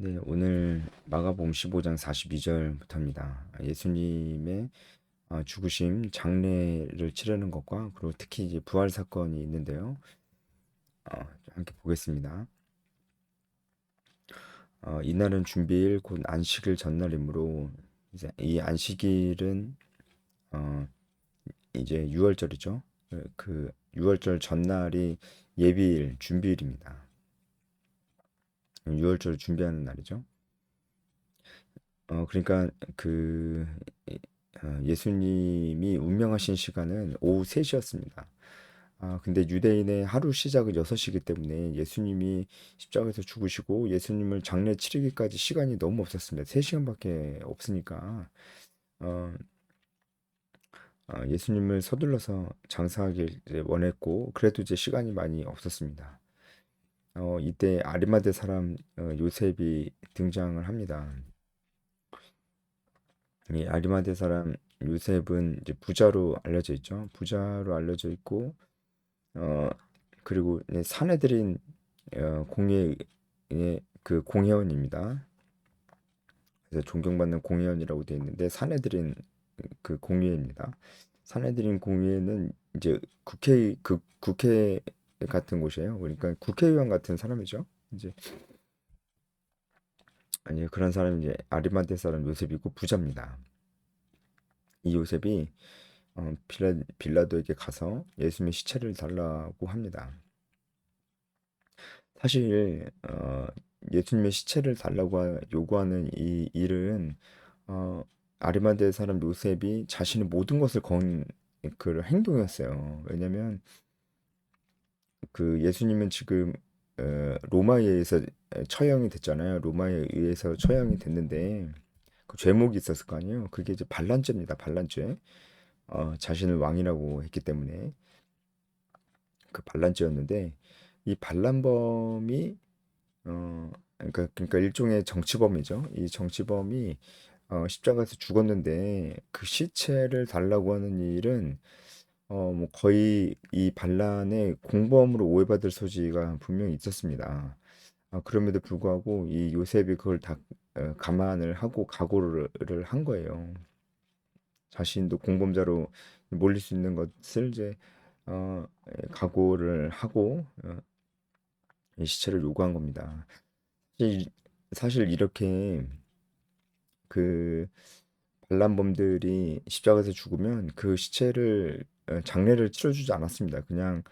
네, 오늘 마가복음 15장 42절부터입니다. 예수님의 죽으심, 장례를 치르는 것과 그리고 특히 이제 부활 사건이 있는데요. 함께 보겠습니다. 이날은 준비일 곧 안식일 전날이므로 이제 이 안식일은 어, 이제 유월절이죠. 그 유월절 전날이 예비일, 준비일입니다. 유월절을 준비하는 날이죠. 그러니까 그 예수님이 운명하신 시간은 오후 3시였습니다. 근데 유대인의 하루 시작은 6시이기 때문에 예수님이 십자가에서 죽으시고 예수님을 장례 치르기까지 시간이 너무 없었습니다. 3시간밖에 없으니까 어, 예수님을 서둘러서 장사하길 이제 원했고 그래도 이제 시간이 많이 없었습니다. 이때 아리마대 사람 요셉이 등장을 합니다. 이 아리마대 사람 요셉은 이제 부자로 알려져 있죠. 부자로 알려져 있고 어 그리고 사내들인 공예의 그 공회원입니다. 그래서 존경받는 공회원이라고 되어 있는데 사내들인 그 공회입니다. 사내들인 공회는 이제 국회 같은 곳이에요. 그러니까 국회의원 같은 사람이죠. 이제 아니 그런 사람이 이제 아리마대 사람 요셉이고 부자입니다. 이 요셉이 빌라도에게 가서 예수님의 시체를 달라고 합니다. 사실 예수님의 시체를 달라고 요구하는 이 일은 어, 아리마대 사람 요셉이 자신의 모든 것을 건 그 행동이었어요. 왜냐하면 그 예수님은 지금 로마에 의해서 처형이 됐잖아요. 로마에 의해서 처형이 됐는데 그 죄목이 있었을 거 아니에요. 그게 이제 반란죄입니다. 반란죄. 자신을 왕이라고 했기 때문에 그 반란죄였는데 이 반란범이 그러니까 일종의 정치범이죠. 이 정치범이 십자가에서 죽었는데 그 시체를 달라고 하는 일은 뭐 거의 이 반란의 공범으로 오해받을 소지가 분명히 있었습니다. 그럼에도 불구하고 이 요셉이 그걸 다 감안을 하고 각오를 한 거예요. 자신도 공범자로 몰릴 수 있는 것을 이제 각오를 하고 이 시체를 요구한 겁니다. 사실, 사실 이렇게 그 반란범들이 십자가에서 죽으면 그 시체를 장례를 치러주지 않았습니다. 그냥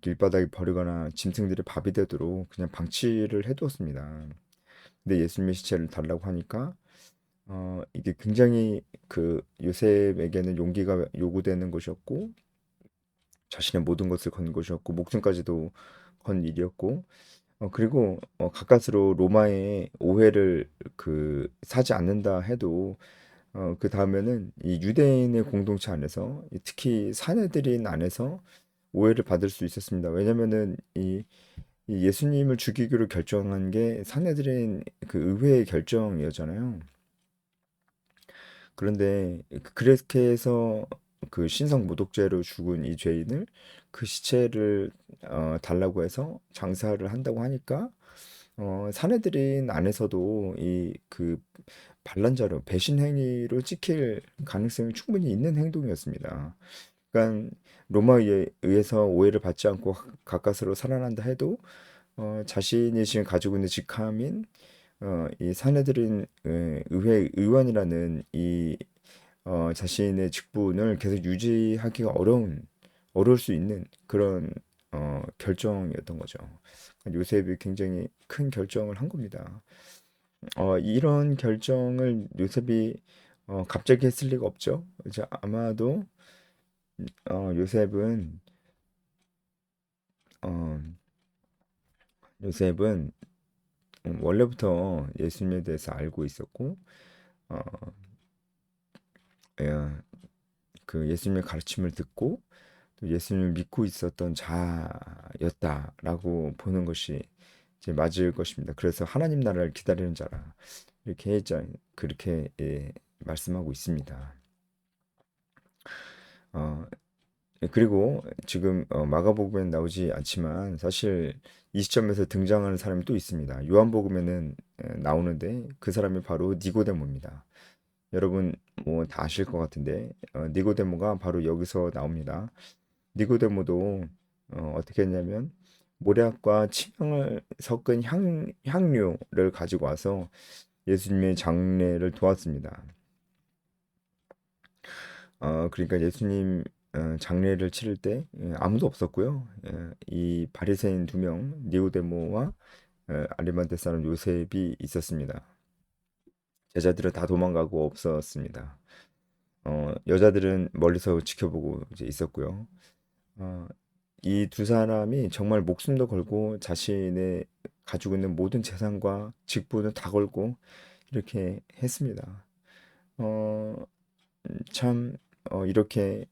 길바닥에 버리거나 짐승들의 밥이 되도록 그냥 방치를 해두었습니다. 근데 예수님의 시체를 달라고 하니까 이게 굉장히 그 요셉에게는 용기가 요구되는 것이었고 자신의 모든 것을 건 것이었고 목숨까지도 건 일이었고 그리고 가까스로 로마의 오해를 그 사지 않는다 해도 그 다음에는 이 유대인의 공동체 안에서 특히 사내들인 안에서 오해를 받을 수 있었습니다. 왜냐면은 이 예수님을 죽이기로 결정한 게 사내들인 그 의회의 결정이었잖아요. 그런데 그렇게 해서 그 신성 모독죄로 죽은 이 죄인을 그 시체를 달라고 해서 장사를 한다고 하니까 사내들인 안에서도 이 그 반란자로 배신 행위로 찍힐 가능성이 충분히 있는 행동이었습니다. 그러니까 로마에 의해서 오해를 받지 않고 가까스로 살아난다 해도 자신이 지금 가지고 있는 직함인 이 사내들인 의회 의원이라는 이 자신의 직분을 계속 유지하기가 어려울 수 있는 그런 결정이었던 거죠. 요셉이 굉장히 큰 결정을 한 겁니다. 이런 결정을 요셉이 갑자기 했을 리가 없죠. 이제 아마도 요셉은 어, 요셉은 원래부터 예수님에 대해서 알고 있었고 어, 예, 그 예수님의 가르침을 듣고 또 예수님을 믿고 있었던 자였다라고 보는 것이 이제 맞을 것입니다. 그래서 하나님 나라를 기다리는 자라 이렇게 그렇게 말씀하고 있습니다. 어, 그리고 지금 마가복음엔 나오지 않지만 사실 이 시점에서 등장하는 사람이 또 있습니다. 요한복음에는 나오는데 그 사람이 바로 니고데모입니다. 여러분 뭐 다 아실 것 같은데 니고데모가 바로 여기서 나옵니다. 니고데모도 어떻게 했냐면 모략과 침향을 섞은 향료를 가지고 와서 예수님의 장례를 도왔습니다. 그러니까 예수님 장례를 치를 때 아무도 없었고요. 이 바리새인 두 명, 니고데모와 아리마대 사람 요셉이 있었습니다. 제자들은 다 도망가고 없었습니다. 여자들은 멀리서 지켜보고 이제 있었고요. 어, 이 두 사람이 정말 목숨도 걸고 자신의 가지고 있는 모든 재산과 직분을 다 걸고 이렇게 했습니다. 어, 참 이렇게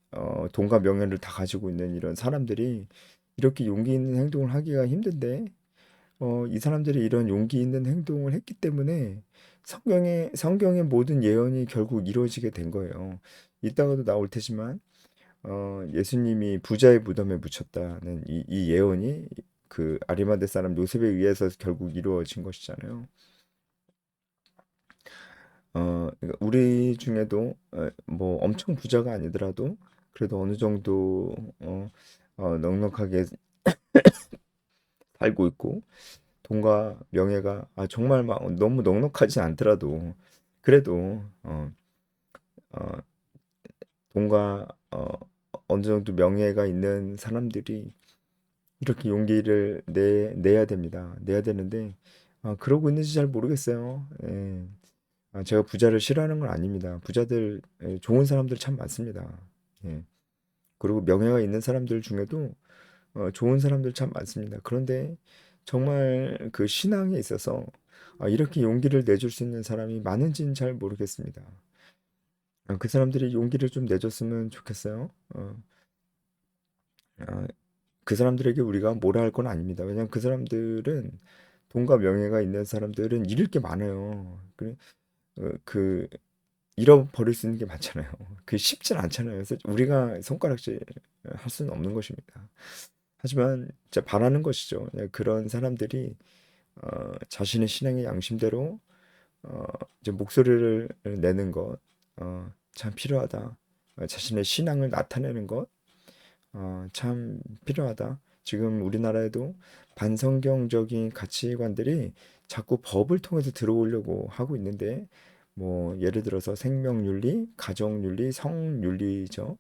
돈과 명예를 다 가지고 있는 이런 사람들이 이렇게 용기 있는 행동을 하기가 힘든데 이 사람들이 이런 용기 있는 행동을 했기 때문에 성경의 모든 예언이 결국 이루어지게 된 거예요. 이따가도 나올 테지만 예수님이 부자의 무덤에 묻혔다는 이 예언이 그 아리마대 사람 요셉에 의해서 결국 이루어진 것이잖아요. 그러니까 우리 중에도 뭐 엄청 부자가 아니더라도 그래도 어느 정도 넉넉하게 살고 있고 돈과 명예가 정말 막 너무 넉넉하지 않더라도 그래도 어, 돈과 어느 정도 명예가 있는 사람들이 이렇게 용기를 내야 됩니다. 내야 되는데 그러고 있는지 잘 모르겠어요. 예. 제가 부자를 싫어하는 건 아닙니다. 부자들 좋은 사람들 참 많습니다. 예. 그리고 명예가 있는 사람들 중에도 좋은 사람들 참 많습니다. 그런데 정말 그 신앙에 있어서 이렇게 용기를 내줄 수 있는 사람이 많은지는 잘 모르겠습니다. 그 사람들이 용기를 좀 내줬으면 좋겠어요. 아, 그 사람들에게 우리가 뭐라 할 건 아닙니다. 왜냐하면 그 사람들은 돈과 명예가 있는 사람들은 잃을 게 많아요. 그 잃어버릴 수 있는 게 많잖아요. 그 쉽진 않잖아요. 그래서 우리가 손가락질 할 수는 없는 것입니다. 하지만 진짜 바라는 것이죠. 그냥 그런 사람들이 자신의 신앙의 양심대로 어, 이제 목소리를 내는 것, 참 필요하다. 자신의 신앙을 나타내는 것, 참 필요하다. 지금 우리나라에도 반성경적인 가치관들이 자꾸 법을 통해서 들어오려고 하고 있는데, 뭐 예를 들어서 생명윤리, 가정윤리, 성윤리죠.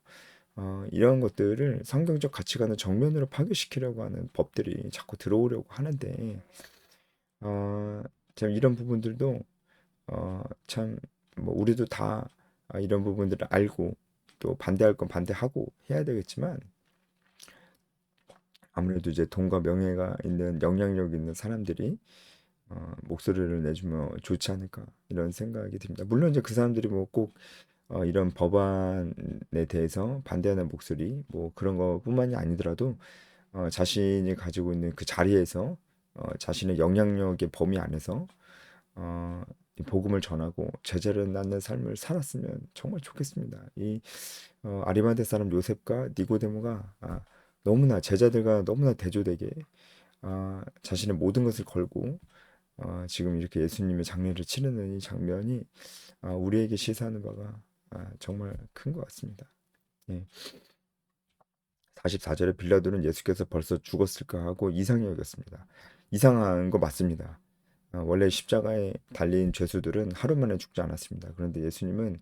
이런 것들을 성경적 가치관을 정면으로 파괴시키려고 하는 법들이 자꾸 들어오려고 하는데, 어, 참 이런 부분들도 참 뭐 우리도 다 이런 부분들을 알고 또 반대할 건 반대하고 해야 되겠지만 아무래도 이제 돈과 명예가 있는 영향력 있는 사람들이 목소리를 내주면 좋지 않을까 이런 생각이 듭니다. 물론 이제 그 사람들이 뭐 꼭 이런 법안에 대해서 반대하는 목소리 뭐 그런 거뿐만이 아니더라도 자신이 가지고 있는 그 자리에서 자신의 영향력의 범위 안에서 이 복음을 전하고 제자를 낳는 삶을 살았으면 정말 좋겠습니다. 이 아리마대 사람 요셉과 니고데모가 너무나 제자들과 너무나 대조되게 자신의 모든 것을 걸고 지금 이렇게 예수님의 장례를 치르는 이 장면이 우리에게 시사하는 바가 정말 큰 것 같습니다. 예. 44절에 빌라도는 예수께서 벌써 죽었을까 하고 이상히 여겼습니다. 이상한 거 맞습니다. 원래 십자가에 달린 죄수들은 하루 만에 죽지 않았습니다. 그런데 예수님은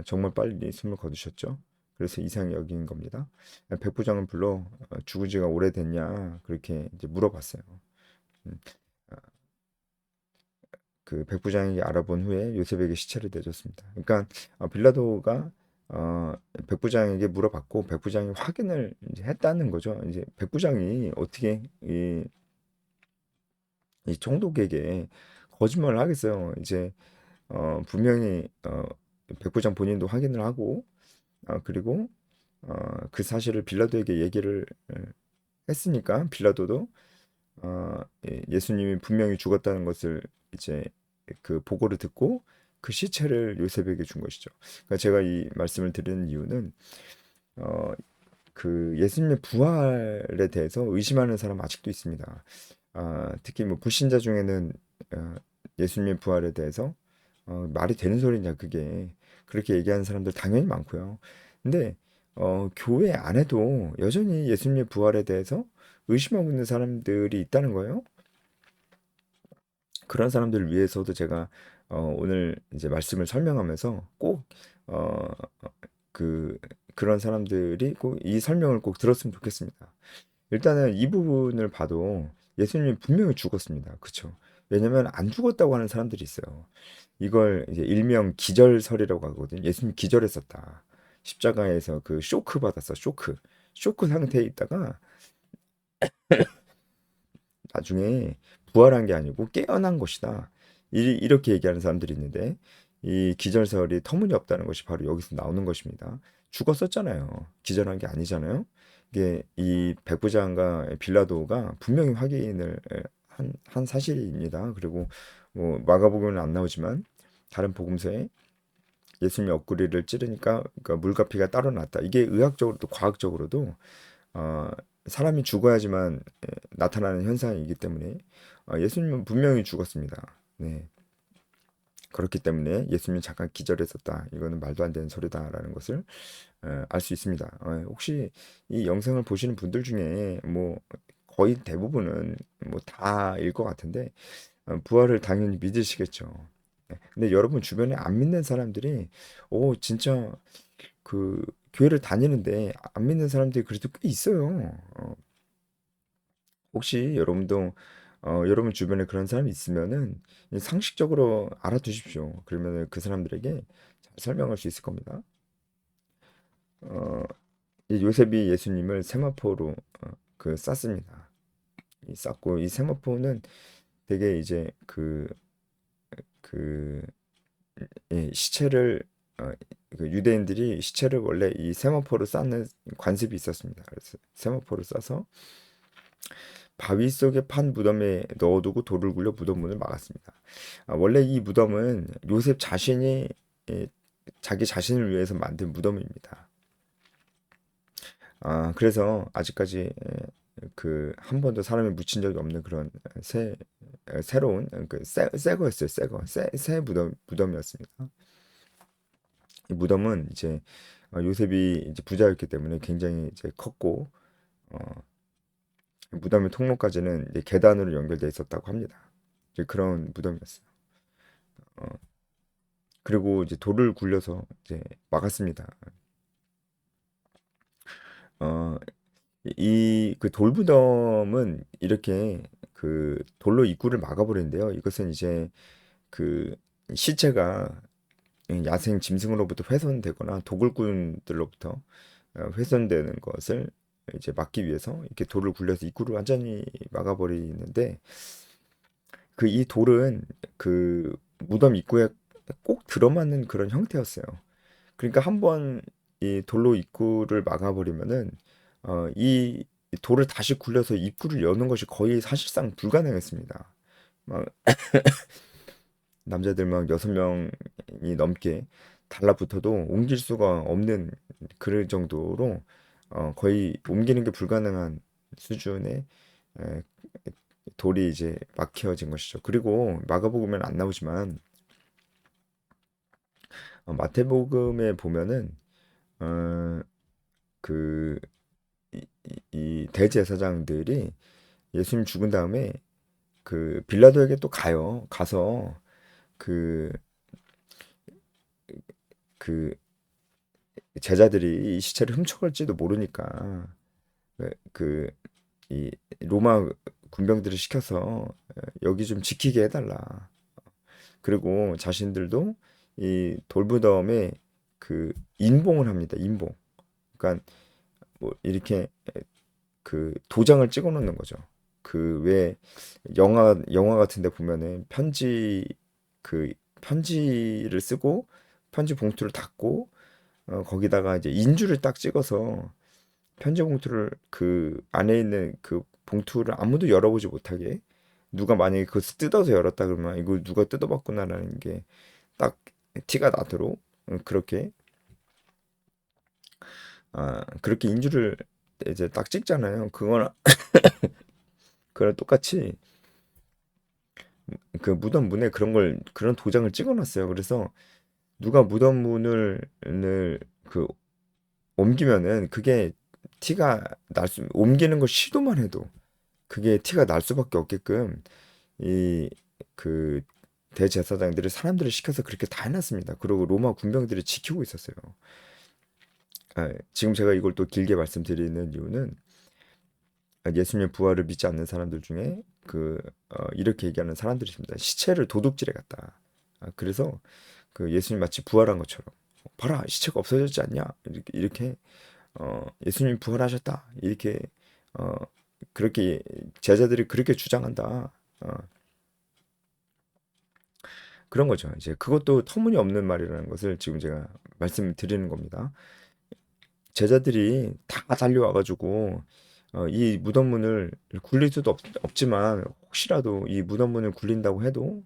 정말 빨리 숨을 거두셨죠. 그래서 이상히 여긴 겁니다. 백부장을 불러 죽은 지가 오래됐냐 그렇게 이제 물어봤어요. 음, 그 백부장에게 알아본 후에 요셉에게 시체를 내줬습니다. 그러니까 빌라도가 백부장에게 물어봤고 백부장이 확인을 이제 했다는 거죠. 이제 백부장이 어떻게 이 총독에게 거짓말을 하겠어요. 이제 분명히 백부장 본인도 확인을 하고 그리고 그 사실을 빌라도에게 얘기를 했으니까 빌라도도 예수님이 분명히 죽었다는 것을 이제 그 보고를 듣고 그 시체를 요셉에게 준 것이죠. 그러니까 제가 이 말씀을 드리는 이유는 어, 그 예수님의 부활에 대해서 의심하는 사람 아직도 있습니다. 특히 뭐 불신자 중에는 어, 예수님의 부활에 대해서 말이 되는 소리냐 그게 그렇게 얘기하는 사람들 당연히 많고요. 근데 교회 안에도 여전히 예수님의 부활에 대해서 의심하고 있는 사람들이 있다는 거예요. 그런 사람들을 위해서도 제가 오늘 이제 말씀을 설명하면서 꼭 어, 그 그런 사람들이 꼭 이 설명을 꼭 들었으면 좋겠습니다. 일단은 이 부분을 봐도 예수님이 분명히 죽었습니다. 그쵸? 왜냐면 안 죽었다고 하는 사람들이 있어요. 이걸 이제 일명 기절설이라고 하거든요. 예수님 기절했었다. 십자가에서 그 쇼크 받았어. 쇼크 상태에 있다가 나중에 부활한 게 아니고 깨어난 것이다. 이렇게 얘기하는 사람들이 있는데 이 기절설이 터무니없다는 것이 바로 여기서 나오는 것입니다. 죽었었잖아요. 기절한 게 아니잖아요. 이게 이 백부장과 빌라도가 분명히 확인을 한 사실입니다. 그리고 뭐 마가복음은 안 나오지만 다른 복음서에 예수님이 옆구리를 찌르니까 그러니까 물과 피가 따로 났다. 이게 의학적으로도 과학적으로도 어, 사람이 죽어야지만 나타나는 현상이기 때문에 예수님은 분명히 죽었습니다. 네. 그렇기 때문에 예수님이 잠깐 기절했었다. 이거는 말도 안 되는 소리다라는 것을 알 수 있습니다. 혹시 이 영상을 보시는 분들 중에 뭐 거의 대부분은 뭐 다일 것 같은데 부활을 당연히 믿으시겠죠. 네. 근데 여러분 주변에 안 믿는 사람들이 오 진짜 그 교회를 다니는데 안 믿는 사람들이 그래도 꽤 있어요. 혹시 여러분도 여러분 주변에 그런 사람이 있으면은 상식적으로 알아두십시오. 그러면은 그 사람들에게 잘 설명할 수 있을 겁니다. 어, 이 요셉이 예수님을 세마포로 그 쌌습니다. 이 쌌고 이 세마포는 되게 이제 그 시체를 어, 그 유대인들이 시체를 원래 이 세마포로 쌓는 관습이 있었습니다. 그래서 세마포를 싸서 바위 속에 판 무덤에 넣어두고 돌을 굴려 무덤 문을 막았습니다. 원래 이 무덤은 요셉 자신이 예, 자기 자신을 위해서 만든 무덤입니다. 그래서 아직까지 그 한 번도 사람이 묻힌 적이 없는 그런 새로운 새 거였어요. 새 무덤이었습니다. 이 무덤은 이제 요셉이 이제 부자였기 때문에 굉장히 이제 컸고 어, 무덤의 통로까지는 이제 계단으로 연결돼 있었다고 합니다. 이제 그런 무덤이었어요. 어, 그리고 이제 돌을 굴려서 이제 막았습니다. 어, 이 그 돌무덤은 이렇게 그 돌로 입구를 막아버리는데요. 이것은 이제 그 시체가 야생 짐승으로부터 훼손되거나 도굴꾼들로부터 훼손되는 것을 이제 막기 위해서 이렇게 돌을 굴려서 입구를 완전히 막아버리는데 그 이 돌은 그 무덤 입구에 꼭 들어맞는 그런 형태였어요. 그러니까 한번 이 돌로 입구를 막아버리면은 이 돌을 다시 굴려서 입구를 여는 것이 거의 사실상 불가능했습니다. 막 남자들 막 6명이 넘게 달라붙어도 옮길 수가 없는 그럴 정도로 거의 옮기는 게 불가능한 수준의 에, 돌이 이제 막혀진 것이죠. 그리고 마가복음에는 안 나오지만 마태복음에 보면은 어, 그 이 대제사장들이 예수님 죽은 다음에 그 빌라도에게 또 가요. 가서 그 그 제자들이 이 시체를 훔쳐갈지도 모르니까 그 이 로마 군병들을 시켜서 여기 좀 지키게 해달라. 그리고 자신들도 이 돌무덤에 그 인봉을 합니다. 인봉. 그러니까 뭐 이렇게 그 도장을 찍어 놓는 거죠. 그 왜 영화 같은 데 보면은 그 편지를 쓰고 편지 봉투를 닫고 거기다가 이제 인주를 딱 찍어서 편지 봉투를 그 안에 있는 그 봉투를 아무도 열어보지 못하게 누가 만약에 그것을 뜯어서 열었다 그러면 이거 누가 뜯어봤구나라는 게 딱 티가 나도록 그렇게 그렇게 인주를 이제 딱 찍잖아요. 그거랑 똑같이 그 무덤 문에 그런 도장을 찍어놨어요. 그래서 누가 무덤 문을 그 옮기면은 그게 티가 옮기는 걸 시도만 해도 그게 티가 날 수밖에 없게끔 이 그 대제사장들이 사람들을 시켜서 그렇게 다 해놨습니다. 그리고 로마 군병들이 지키고 있었어요. 지금 제가 이걸 또 길게 말씀드리는 이유는 예수님의 부활을 믿지 않는 사람들 중에 이렇게 얘기하는 사람들이 있습니다. 시체를 도둑질해 갔다. 그래서 그 예수님 마치 부활한 것처럼 봐라 시체가 없어졌지 않냐 이렇게 예수님 부활하셨다 이렇게 어, 그렇게 제자들이 그렇게 주장한다. 어, 그런 거죠. 이제 그것도 터무니없는 말이라는 것을 지금 제가 말씀드리는 겁니다. 제자들이 다 달려와가지고 이 무덤문을 굴릴 수도 없지만 혹시라도 이 무덤문을 굴린다고 해도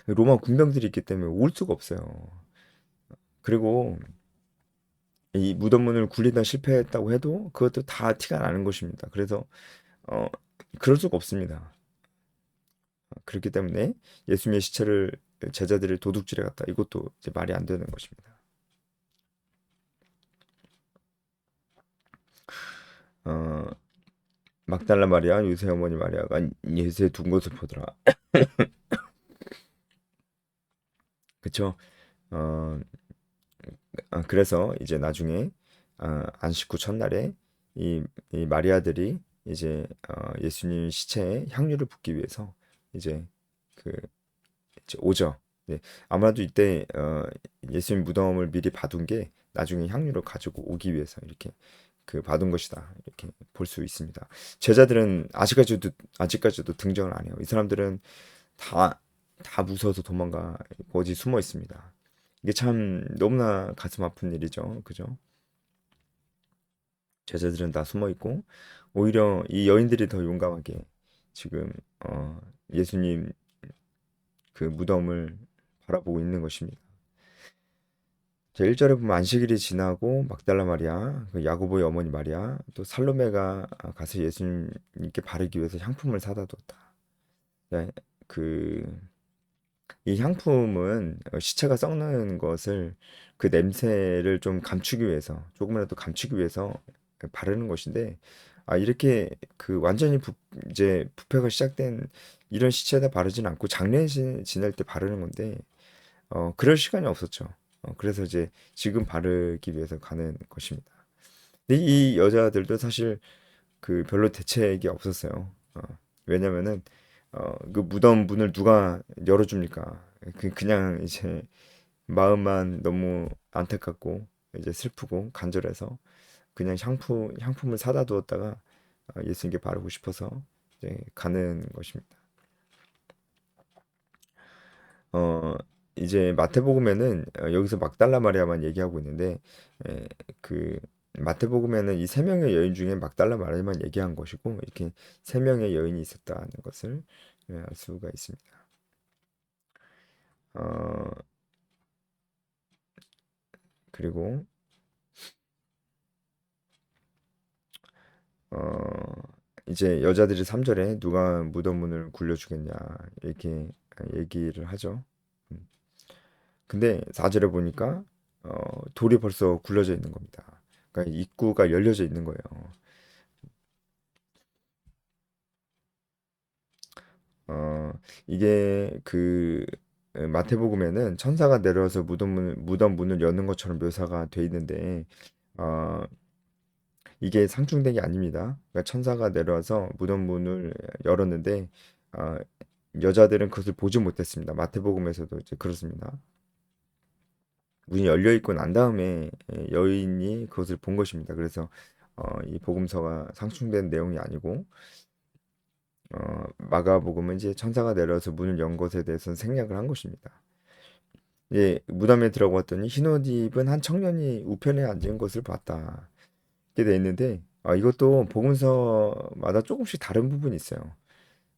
로마 군병들이 있기 때문에 올 수가 없어요. 그리고 이 무덤문을 굴리다 실패했다고 해도 그것도 다 티가 나는 것입니다. 그래서 어, 그럴 수가 없습니다. 그렇기 때문에 예수님의 시체를 제자들이 도둑질해 갔다. 이것도 이제 말이 안 되는 것입니다. 어, 막달라 마리아, 요새 어머니 마리아가 예수의 둔 것을 보더라. 그쵸? 어, 그래서 이제 나중에 안식 후 첫날에 이 마리아들이 이제 예수님 시체에 향유를 붓기 위해서 이제 그 이제 오죠. 네, 아마도 이때 예수님 무덤을 미리 봐둔 게 나중에 향유를 가지고 오기 위해서 이렇게 봐둔 것이다 이렇게 볼 수 있습니다. 제자들은 아직까지도 등장을 안 해요. 이 사람들은 다 다 무서워서 도망가 어디 숨어 있습니다. 이게 참 너무나 가슴 아픈 일이죠. 그죠? 제자들은 다 숨어 있고 오히려 이 여인들이 더 용감하게 지금 예수님 무덤을 바라보고 있는 것입니다. 자, 1절에 보면 안식일이 지나고 막달라 마리아, 야고보의 어머니 마리아, 또 살로메가 가서 예수님께 바르기 위해서 향품을 사다 뒀다. 네, 그, 이 향품은 시체가 썩는 것을 그 냄새를 좀 감추기 위해서, 조금이라도 감추기 위해서 바르는 것인데, 이렇게 완전히 이제 부패가 시작된 이런 시체에다 바르진 않고 장례 지낼 때 바르는 건데, 그럴 시간이 없었죠. 그래서 이제 지금 바르기 위해서 가는 것입니다. 근데 이 여자들도 사실 별로 대책이 없었어요. 왜냐면은 그 무덤 문을 누가 열어줍니까? 그냥 이제 마음만 너무 안타깝고 이제 슬프고 간절해서 그냥 향품을 사다 두었다가 예수님께 바르고 싶어서 이제 가는 것입니다. 어, 이제 마태복음에는 여기서 막달라 마리아만 얘기하고 있는데 에, 그 마태복음에는 이 세 명의 여인 중에 막달라 마리아만 얘기한 것이고 이렇게 세 명의 여인이 있었다는 것을 알 수가 있습니다. 어, 그리고 어, 이제 여자들이 3절에 누가 무덤 문을 굴려주겠냐 이렇게 얘기를 하죠. 음. 근데 4절에 보니까 돌이 벌써 굴려져 있는 겁니다. 그러니까 입구가 열려져 있는 거예요. 어, 이게 마태복음에는 천사가 내려와서 무덤 문을 여는 것처럼 묘사가 돼 있는데 어, 이게 상충된 게 아닙니다. 그러니까 천사가 내려와서 무덤 문을 열었는데 어, 여자들은 그것을 보지 못했습니다. 마태복음에서도 이제 그렇습니다. 문이 열려 있고 난 다음에 여인이 그것을 본 것입니다. 그래서 이 복음서가 상충된 내용이 아니고 마가복음은 이제 천사가 내려와서 문을 연 것에 대해서는 생략을 한 것입니다. 예, 무덤에 들어갔더니 흰 옷 입은 한 청년이 우편에 앉은 것을 봤다. 이렇게 돼 있는데 이것도 복음서마다 조금씩 다른 부분이 있어요.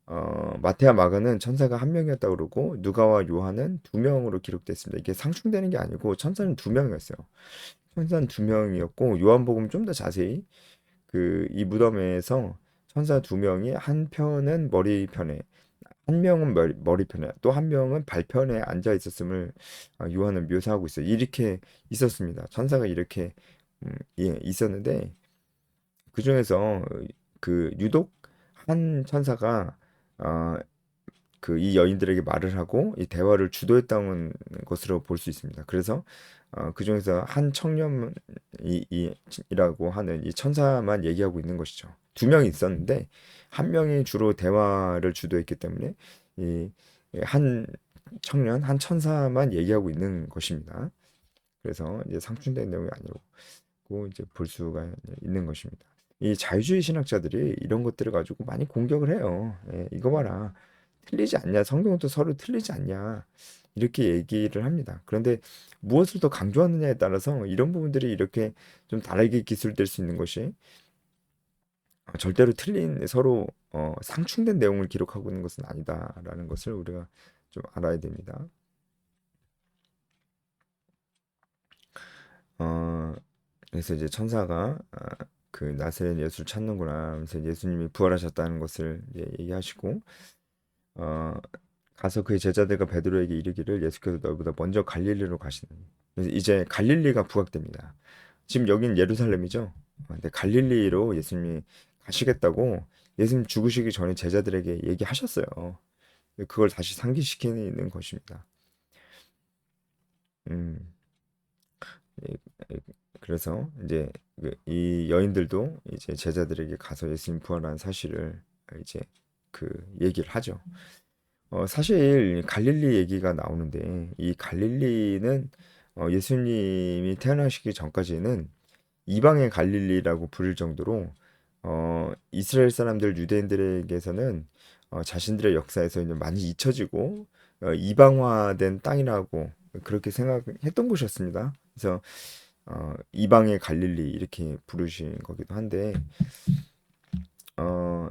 마태와 마가는 천사가 한 명이었다고 그러고 누가와 요한은 두 명으로 기록됐습니다. 이게 상충되는 게 아니고 천사는 두 명이었어요. 천사는 두 명이었고 요한복음 좀 더 자세히 그 이 무덤에서 천사 두 명이 한 편은 머리편에 한 명은 머리편에 또 한 명은 발편에 앉아 있었음을 요한은 묘사하고 있어요. 이렇게 있었습니다. 천사가 이렇게 예, 있었는데 그 중에서 그 유독 한 천사가 어, 그 이 여인들에게 말을 하고 이 대화를 주도했다는 것으로 볼 수 있습니다. 그래서 그 중에서 한 청년이라고 하는 이 천사만 얘기하고 있는 것이죠. 두 명이 있었는데 한 명이 주로 대화를 주도했기 때문에 이 한 청년, 한 천사만 얘기하고 있는 것입니다. 그래서 이제 상충된 내용이 아니고 이제 볼 수가 있는 것입니다. 이 자유주의 신학자들이 이런 것들을 가지고 많이 공격을 해요. 예, 이거 봐라. 틀리지 않냐? 성경도 서로 틀리지 않냐? 이렇게 얘기를 합니다. 그런데 무엇을 더 강조하느냐에 따라서 이런 부분들이 이렇게 좀 다르게 기술될 수 있는 것이 절대로 틀린 서로 상충된 내용을 기록하고 있는 것은 아니다라는 것을 우리가 좀 알아야 됩니다. 어, 그래서 이제 천사가 그 나사렛 예수를 찾는구나. 그래서 예수님이 부활하셨다는 것을 이제 얘기하시고 어, 가서 그의 제자들과 베드로에게 이르기를 예수께서 너희보다 먼저 갈릴리로 가시는. 그래서 이제 갈릴리가 부각됩니다. 지금 여긴 예루살렘이죠. 근데 갈릴리로 예수님이 가시겠다고 예수님 죽으시기 전에 제자들에게 얘기하셨어요. 그걸 다시 상기시키는 것입니다. 음, 예, 예, 그래서 이제 이 여인들도 이제 제자들에게 가서 예수님 부활한 사실을 이제 그 얘기를 하죠. 사실 갈릴리 얘기가 나오는데 이 갈릴리는 예수님이 태어나시기 전까지는 이방의 갈릴리라고 부를 정도로 이스라엘 사람들 유대인들에게서는 자신들의 역사에서 이제 많이 잊혀지고 이방화된 땅이라고 그렇게 생각했던 곳이었습니다. 그래서 이방의 갈릴리 이렇게 부르신 거기도 한데 어,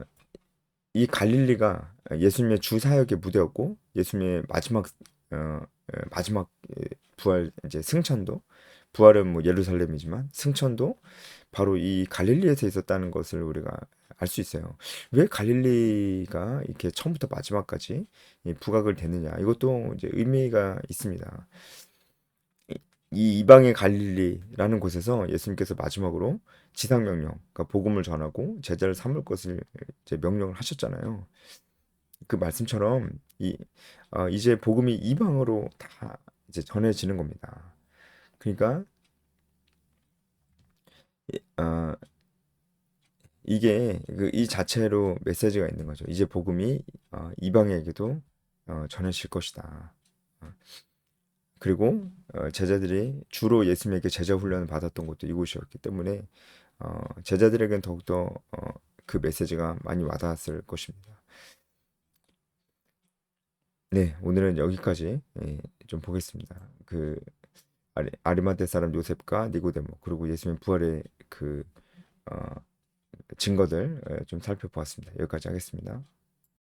이 갈릴리가 예수님의 주 사역의 무대였고 예수님의 마지막 부활 이제 승천도 부활은 뭐 예루살렘이지만 승천도 바로 이 갈릴리에서 있었다는 것을 우리가 알 수 있어요. 왜 갈릴리가 이렇게 처음부터 마지막까지 이 부각을 되느냐? 이것도 이제 의미가 있습니다. 이 이방의 갈릴리라는 곳에서 예수님께서 마지막으로 지상 명령, 그러니까 복음을 전하고 제자를 삼을 것을 이제 명령을 하셨잖아요. 그 말씀처럼 이제 복음이 이방으로 다 이제 전해지는 겁니다. 그러니까 어, 이게 이 자체로 메시지가 있는 거죠. 이제 복음이 이방에게도 전해질 것이다. 어, 그리고 제자들이 주로 예수님에게 제자 훈련을 받았던 곳도 이곳이었기 때문에 제자들에게는 더욱더 그 메시지가 많이 와닿았을 것입니다. 네, 오늘은 여기까지 좀 보겠습니다. 그 아리마대 사람 요셉과 니고데모 그리고 예수님 부활의 그 어, 증거들 좀 살펴보았습니다. 여기까지 하겠습니다.